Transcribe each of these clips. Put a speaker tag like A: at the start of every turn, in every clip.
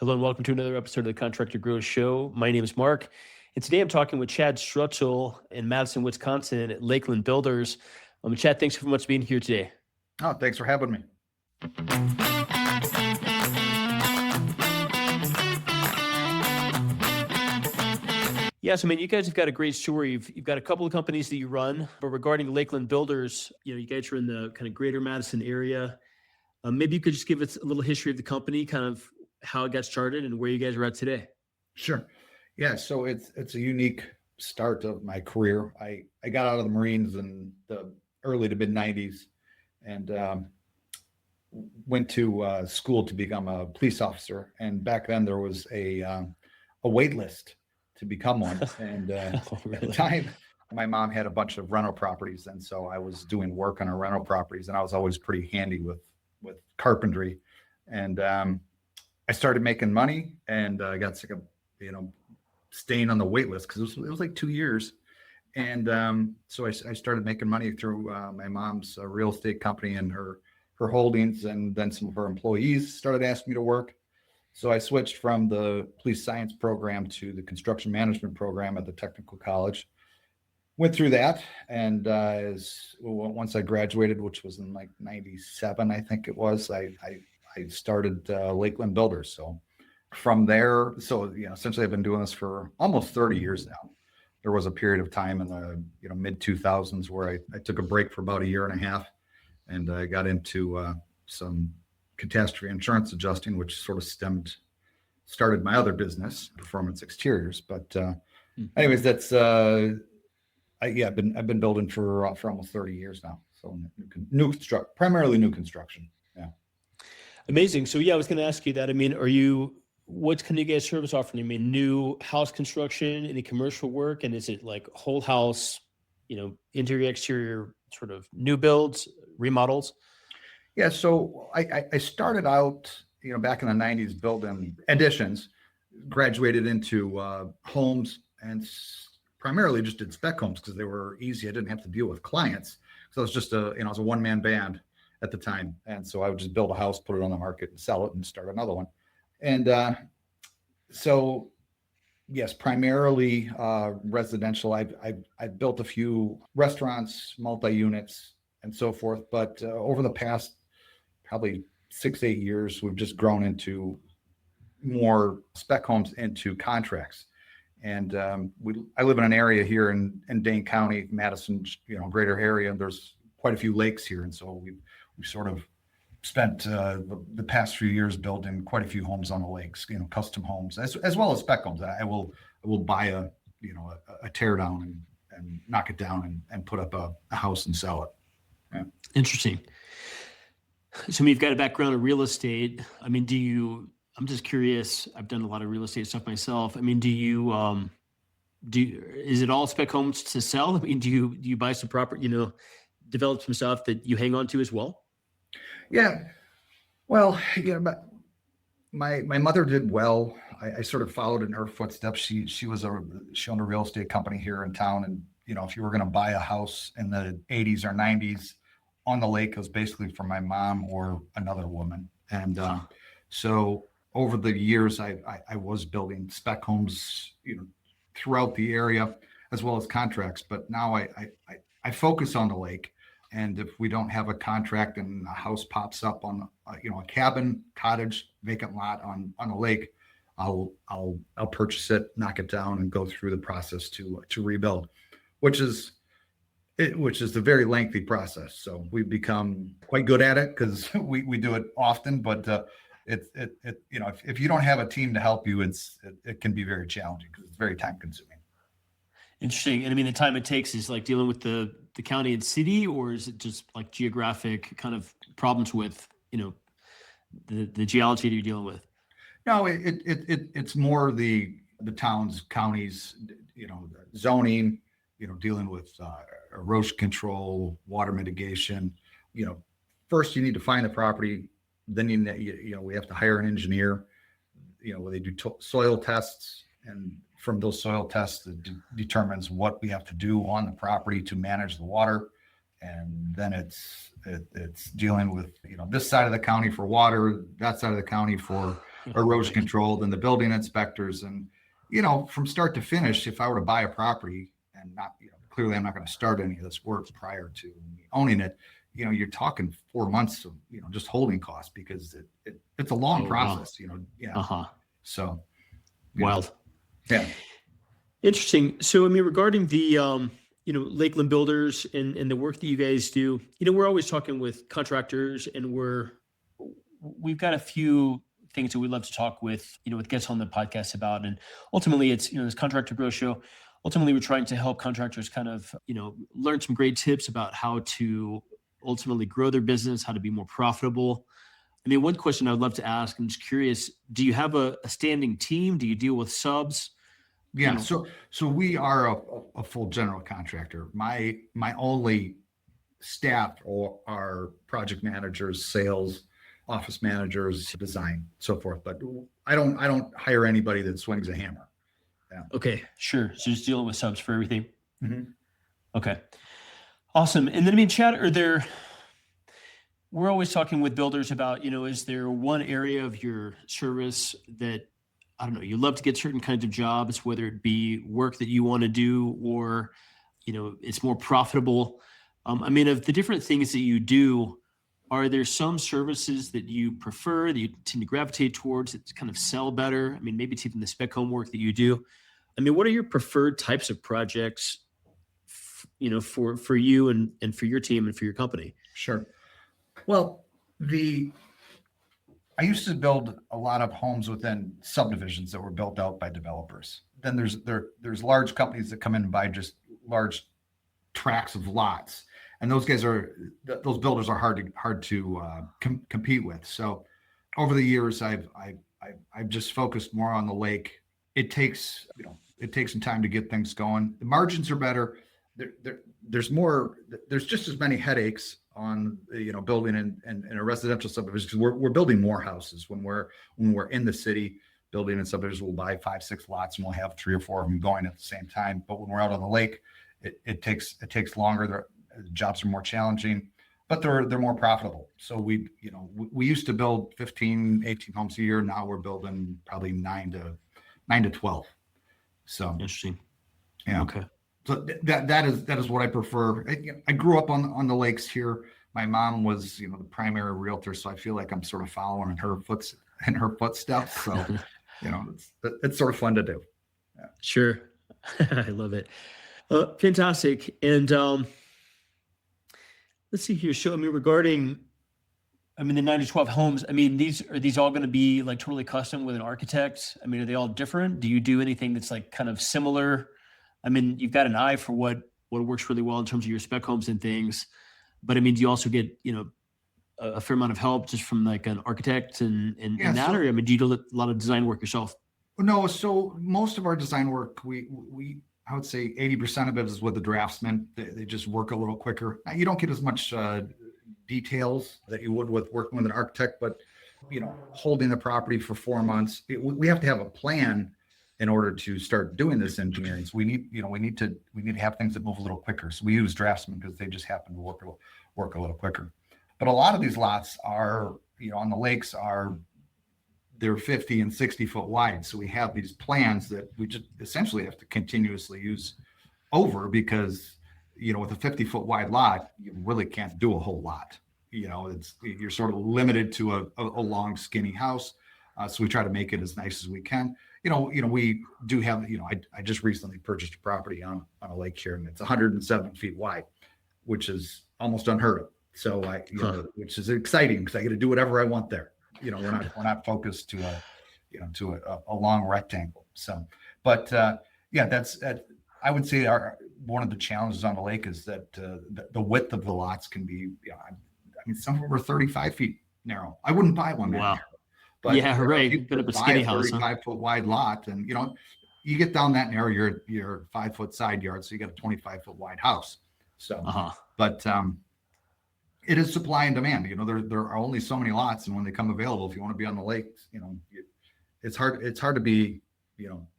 A: Hello and welcome to another episode of the Contractor Grow Show. My name is Mark, and today I'm talking with Chad Strutzel in Madison, Wisconsin at Lakeland Builders. Chad, thanks so much for being here today.
B: Oh, thanks for having me.
A: Yes, you guys have got a great story. You've got a couple of companies that you run, but regarding Lakeland Builders, you guys are in the kind of greater Madison area. Maybe you could just give us a little history of the company, kind of how it got started and where you guys are at today.
B: Sure. Yeah. So it's a unique start of my career. I got out of the Marines in the early to mid 90s and went to school to become a police officer. And back then there was a wait list to become one. And
A: Really?
B: At the time, my mom had a bunch of rental properties. And so I was doing work on her rental properties, and I was always pretty handy with carpentry. And I started making money, and I got sick of, staying on the wait list because it was like 2 years. And so I started making money through my mom's real estate company and her holdings, and then some of her employees started asking me to work. So I switched from the police science program to the construction management program at the technical college. Went through that, and once I graduated, which was in like 97, I think it was, I started Lakeland Builders. So from there, essentially I've been doing this for almost 30 years now. There was a period of time in the mid 2000s where I took a break for about a year and a half, and I got into some catastrophe insurance adjusting, which sort of started my other business, Performance Exteriors. But anyways, that's I've been building for almost 30 years now. So primarily new construction. Yeah.
A: Amazing. So I was going to ask you that. What can you guys service offering? New house construction, any commercial work, and is it like whole house, interior, exterior, sort of new builds, remodels?
B: Yeah. So I started out, back in the 90s building additions, graduated into homes, and primarily just did spec homes because they were easy. I didn't have to deal with clients. So it was just I was a one-man band at the time. And so I would just build a house, put it on the market and sell it and start another one. And so yes, primarily residential. I've built a few restaurants, multi-units and so forth. But over the past probably 6-8 years, we've just grown into more spec homes into contracts. And I live in an area here in Dane County, Madison, greater area. There's quite a few lakes here. And so we sort of spent the past few years building quite a few homes on the lakes, custom homes, as well as spec homes. I will buy a tear down and knock it down and put up a house and sell it. Yeah.
A: Interesting. So you've got a background in real estate. I'm just curious. I've done a lot of real estate stuff myself. Is it all spec homes to sell? Do you buy some property, develop some stuff that you hang on to as well?
B: Yeah. Well, my mother did well. I sort of followed in her footsteps. She owned a real estate company here in town. And, if you were going to buy a house in the 80s or 90s on the lake, it was basically for my mom or another woman. And so over the years, I was building spec homes, throughout the area, as well as contracts. But now I focus on the lake. And if we don't have a contract and a house pops up on, a cabin, cottage, vacant lot on a lake, I'll purchase it, knock it down, and go through the process to rebuild, which is a very lengthy process. So we've become quite good at it because we do it often. But if you don't have a team to help you, it can be very challenging because it's very time consuming.
A: Interesting. And the time it takes is like dealing with the county and city, or is it just like geographic kind of problems with, the geology that you're dealing with?
B: No, it's more the towns, counties, zoning, dealing with erosion control, water mitigation. First you need to find the property. Then we have to hire an engineer, where they do soil tests, and from those soil tests, it determines what we have to do on the property to manage the water. And then it's dealing with, this side of the county for water, that side of the county for erosion control than the building inspectors. And, from start to finish, if I were to buy a property and not, clearly I'm not going to start any of this work prior to owning it, you're talking 4 months of, just holding costs because it's a long process, yeah. So.
A: Wild.
B: Yeah.
A: Interesting. So, regarding the, Lakeland Builders and the work that you guys do, we're always talking with contractors, and we've got a few things that we love to talk with guests on the podcast about. And ultimately it's, this Contractor Grow Show. Ultimately, we're trying to help contractors kind of, learn some great tips about how to ultimately grow their business, how to be more profitable. One question I would love to ask, I'm just curious, do you have a standing team? Do you deal with subs?
B: Yeah. So we are a full general contractor. My only staff are project managers, sales, office managers, design, so forth. But I don't hire anybody that swings a hammer. Yeah.
A: Okay, sure. So just dealing with subs for everything.
B: Mm-hmm.
A: Okay, awesome. And then Chad, we're always talking with builders about, is there one area of your service that, I don't know, you love to get certain kinds of jobs, whether it be work that you want to do or, it's more profitable. Of the different things that you do, are there some services that you prefer, that you tend to gravitate towards, that kind of sell better? Maybe it's even the spec home work that you do. What are your preferred types of projects, for you and for your team and for your company?
B: Sure. Well, I used to build a lot of homes within subdivisions that were built out by developers. Then there's large companies that come in and buy just large tracts of lots, and those builders are hard to compete with. So over the years, I've just focused more on the lake. It takes some time to get things going. The margins are better. There's just as many headaches on building in a residential subdivision, because we're building more houses when we're in the city. Building in subdivisions, we'll buy 5-6 lots and we'll have 3 or 4 of them going at the same time. But when we're out on the lake, it takes longer. The jobs are more challenging, but they're more profitable. So we used to build 15, 18 homes a year. Now we're building probably 9 to 12. So
A: interesting.
B: Yeah.
A: Okay.
B: So that is what I prefer. I grew up on the lakes here. My mom was, the primary realtor, so I feel like I'm sort of following in her footsteps. So, it's sort of fun to do. Yeah.
A: Sure. I love it. Fantastic. And let's see here. So, regarding, the 9 to 12 homes, are these all going to be like totally custom with an architect? Are they all different? Do you do anything that's like kind of similar? You've got an eye for what works really well in terms of your spec homes and things, but do you also get, a fair amount of help just from like an architect and that, or do you do a lot of design work yourself?
B: No. So most of our design work, I would say 80% of it is with the draftsman. They just work a little quicker. You don't get as much details that you would with working with an architect, but holding the property for 4 months, we have to have a plan in order to start doing this engineering. So we need to have things that move a little quicker. So we use draftsmen because they just happen to work a little quicker. But a lot of these lots are, on the lakes they're 50 and 60 foot wide. So we have these plans that we just essentially have to continuously use over, because, with a 50 foot wide lot, you really can't do a whole lot. You're sort of limited to a long, skinny house. So we try to make it as nice as we can. We do have, I just recently purchased a property on a lake here, and it's 107 feet wide, which is almost unheard of. So which is exciting because I get to do whatever I want there. We're not focused to a long rectangle. So, but that's I would say one of the challenges on the lake is that the width of the lots can be, some of them are 35 feet narrow. I wouldn't buy one.
A: Wow.
B: But
A: yeah, right. You put up a skinny house,
B: 35 foot wide lot, and you get down that narrow, you're 5 foot side yard, so you got a 25 foot wide house. So, but it is supply and demand. There are only so many lots, and when they come available, if you want to be on the lake, it's hard to be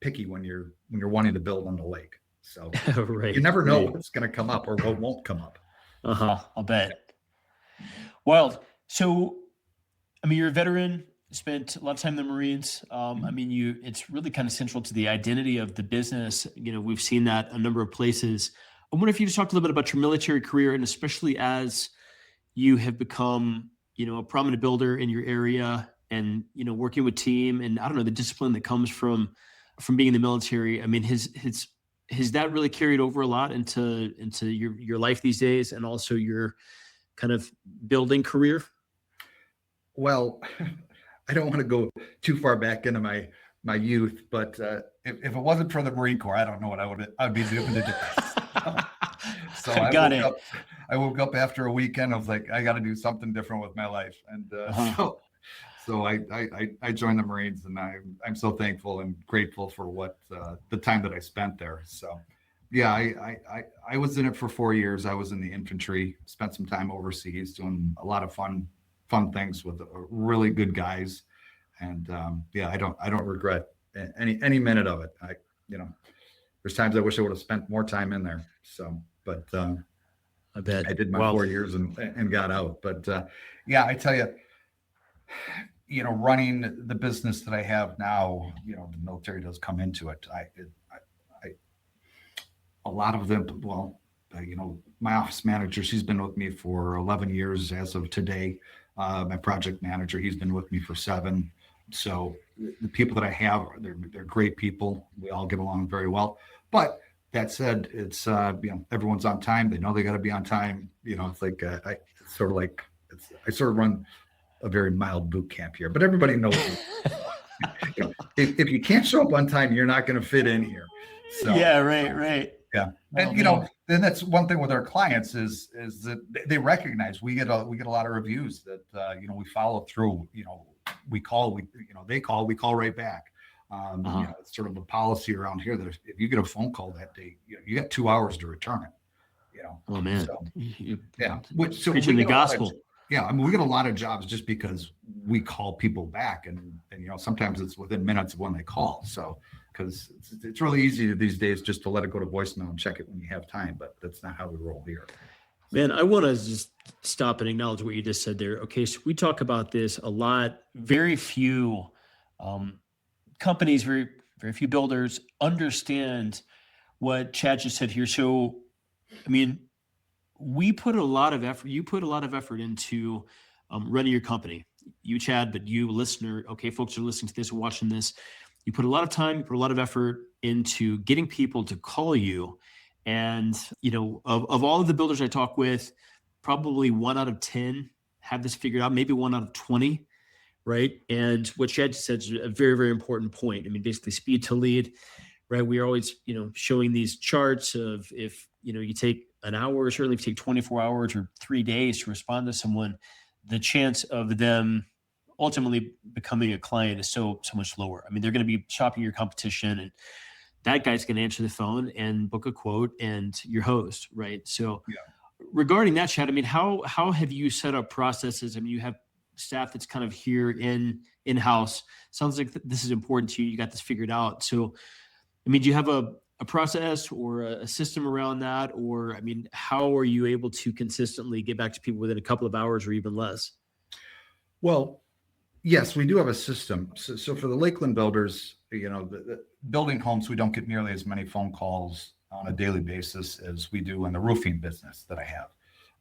B: picky when you're wanting to build on the lake. So
A: right.
B: You never know what's going to come up or what won't come up.
A: I'll bet. Wild. So, you're a veteran. spent a lot of time in the Marines. I mean, it's really kind of central to the identity of the business. We've seen that a number of places. I wonder if you just talked a little bit about your military career, and especially as you have become, a prominent builder in your area, and working with team, and I don't know, the discipline that comes from being in the military. I mean, has that really carried over a lot into your life these days, and also your kind of building career?
B: Well, I don't want to go too far back into my youth, but if it wasn't for the Marine Corps, I don't know what I'd be doing today. So I woke up after a weekend. I was like, I got to do something different with my life, and so I joined the Marines, and I'm so thankful and grateful for what the time that I spent there. So yeah, I was in it for 4 years. I was in the infantry, spent some time overseas doing a lot of fun things with really good guys. And yeah, I don't regret any minute of it. There's times I wish I would have spent more time in there. So, but
A: I bet
B: I did my 4 years and got out. But yeah, I tell you, running the business that I have now, the military does come into it. A lot of them, well, my office manager, she's been with me for 11 years as of today. My project manager, he's been with me for 7. So the people that I have, they're great people. We all get along very well. But that said, it's everyone's on time. They know they got to be on time. It's like I sort of run a very mild boot camp here, but everybody knows if you can't show up on time, you're not going to fit in here. So
A: yeah, right.
B: Yeah, and then that's one thing with our clients is that they recognize we get a lot of reviews that we follow through. We call, they call, we call right back. It's sort of a policy around here that if you get a phone call that day, you got 2 hours to return it.
A: Oh man,
B: so, yeah, so
A: preaching the gospel.
B: Yeah, I mean, we get a lot of jobs just because we call people back, and sometimes it's within minutes of when they call. So, because it's really easy these days just to let it go to voicemail and check it when you have time, but that's not how we roll here.
A: Man, I want to just stop and acknowledge what you just said there. Okay, so we talk about this a lot. Very few companies, very few builders understand what Chad just said here. So, I mean, we put a lot of effort. You put a lot of effort into running your company. You, Chad, but you, listener. Okay, folks are listening to this and watching this. You put a lot of time, you put a lot of effort into getting people to call you. And of all of the builders I talk with, probably 1 out of 10 have this figured out. Maybe 1 out of 20, right? And what Chad said is a very, very important point. I mean, basically, speed to lead, right? We are always, showing these charts of if you take an hour, certainly if you take 24 hours or 3 days to respond to someone, the chance of them ultimately becoming a client is so much lower. I mean, they're going to be shopping your competition, and that guy's going to answer the phone and book a quote, and your host, right? So yeah. Regarding that, Chad, I mean, how have you set up processes? I mean, you have staff that's kind of here in-house. Sounds like this is important to you. You got this figured out. So, I mean, do you have a process or a system around that? Or, I mean, how are you able to consistently get back to people within a couple of hours or even less?
B: Well, yes, we do have a system. So for the Lakeland Builders, the building homes, we don't get nearly as many phone calls on a daily basis as we do in the roofing business that I have.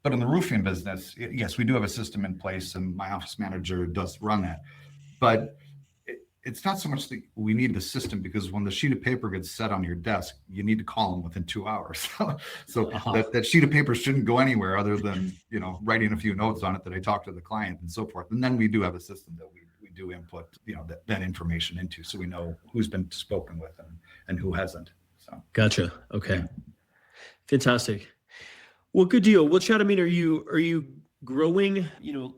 B: But in the roofing business, yes, we do have a system in place, and my office manager does run that. But it's not so much that we need the system, because when the sheet of paper gets set on your desk, you need to call them within 2 hours. So that sheet of paper shouldn't go anywhere other than, writing a few notes on it that I talk to the client and so forth. And then we do have a system that we do input, that information into, so we know who's been spoken with and who hasn't. So.
A: Gotcha. Okay. Yeah. Fantastic. Well, good deal. Well, Chad, I mean, are you growing,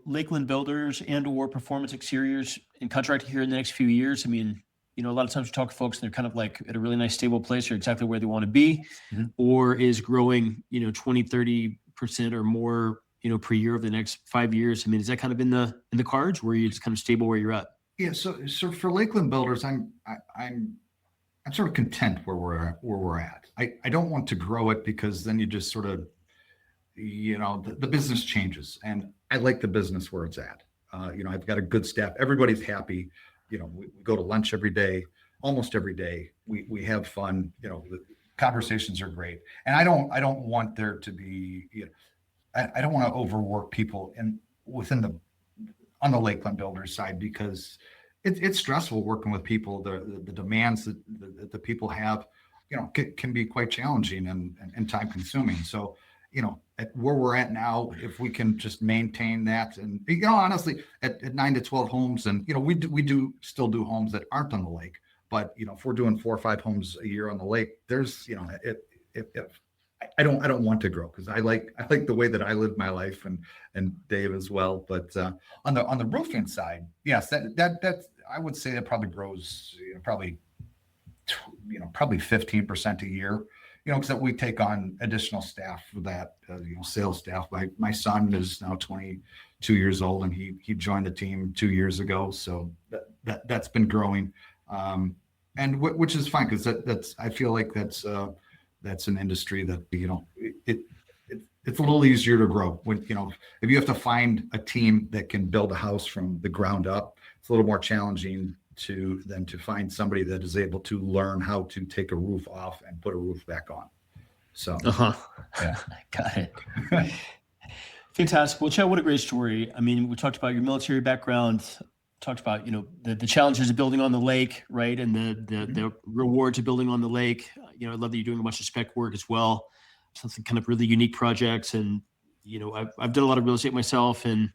A: Lakeland Builders and or Performance Exteriors and contracting here in the next few years? I mean, a lot of times we talk to folks and they're kind of like at a really nice stable place or exactly where they want to be, mm-hmm. or is growing, 20, 30% or more, per year over the next 5 years. I mean, is that kind of in the cards where you're just kind of stable where you're at? Yeah.
B: So for Lakeland Builders, I'm sort of content where we're at. I don't want to grow it, because then you just sort of, the business changes, and I like the business where it's at. I've got a good staff. Everybody's happy. We go to lunch every day, almost every day. We have fun. The conversations are great. And I don't want there to be, I don't want to overwork people on the Lakeland Builders side, because it's stressful working with people. The demands that the people have, can be quite challenging and time consuming. So, at where we're at now, if we can just maintain that, and honestly, at 9 to 12 homes, and we do still do homes that aren't on the lake, but if we're doing 4 or 5 homes a year on the lake, there's I don't want to grow, because I like the way that I live my life, and Dave as well. But on the roofing side, yes, that I would say that probably grows probably 15% a year. Because we take on additional staff for that, sales staff. My son is now 22 years old, and he joined the team 2 years ago. So that's been growing, and which is fine, because that's I feel like that's an industry that it's a little easier to grow when if you have to find a team that can build a house from the ground up. It's a little more challenging to find somebody that is able to learn how to take a roof off and put a roof back on. So,
A: yeah, got it. Fantastic. Well, Chad, what a great story. I mean, we talked about your military background, talked about, the challenges of building on the lake, right? And the rewards of building on the lake. I love that you're doing a bunch of spec work as well. Something kind of really unique projects. And, I've done a lot of real estate myself, and,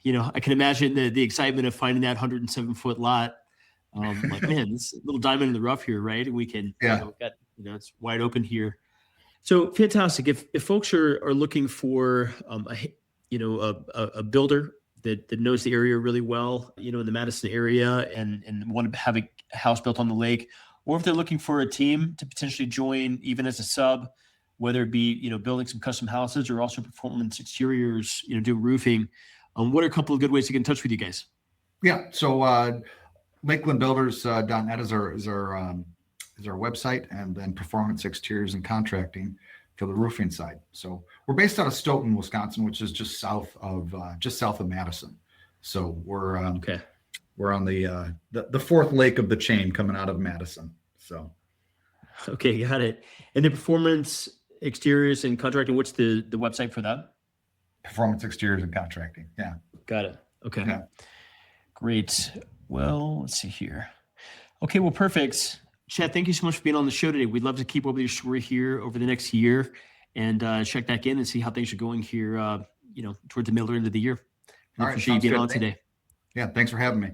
A: I can imagine the excitement of finding that 107-foot lot. Like, man, this little diamond in the rough here, right? And we can, it's wide open here. So fantastic. If folks are looking for a builder that knows the area really well, in the Madison area, and want to have a house built on the lake, or if they're looking for a team to potentially join even as a sub, whether it be, building some custom houses or also performance exteriors, do roofing, what are a couple of good ways to get in touch with you guys?
B: Yeah. So, lakelandbuilders.net is our website, and then Performance Exteriors and Contracting for the roofing side. So we're based out of Stoughton, Wisconsin, which is just south of Madison. So we're on the fourth lake of the chain coming out of Madison. So
A: okay, got it. And the Performance Exteriors and Contracting, what's the website for that?
B: Performance Exteriors and Contracting. Yeah.
A: Got it. Okay.
B: Yeah.
A: Great. Well, let's see here. Okay, well, perfect. Chad, thank you so much for being on the show today. We'd love to keep up with your story here over the next year, and check back in and see how things are going here, towards the middle or end of the year.
B: All right.
A: Appreciate you being on today.
B: Yeah. Thanks for having me.